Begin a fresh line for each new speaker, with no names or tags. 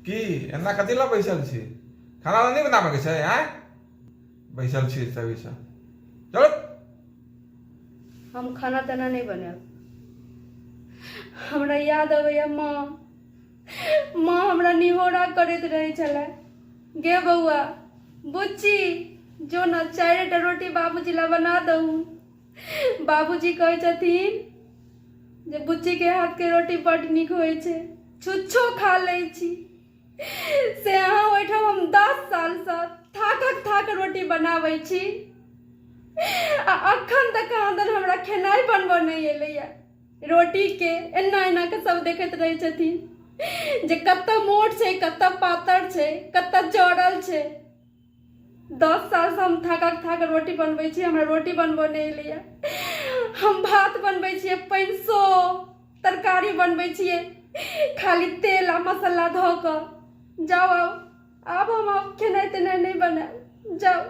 की एना कथी ला बैसल छी? खाना नहीं बनाबे के छै? आय बैसल छी तभी से चल।
हम खाना तना नहीं बनाब। हमरा याद आबैया माँ हमरा निहोरा करैत रहे छले, गे बउआ बुच्ची जो न 4टा रोटी बाबूजी ला बना दऊ। बाबूजी कहे छथिन जे बुच्ची के हाथ के रोटी बड़ निक होय छै, छुच्छो खा लै छी। से अहाँ ओहिठाम हम 10 साल से थाक रोटी बनाबै छी आ अखन तक अहाँ हमरा खेनाइ बनबो नहीं एलैया। रोटी के एना के सब देखैत रहे छथिन जे कत्ता मोट छै, कत्ता पातर छै, कत्ता जड़ल छै। 10 साल से हम थाक रोटी बनबै छी, हमरा रोटी बनबो नहीं एलैया। हम भात बनबै छियै 500, तरकारी बनबै छियै खाली तेल आ मसाला धो कऽ। जाओ आब हम खेनाइ तेनाइ नहीं बनाएब, जाओ।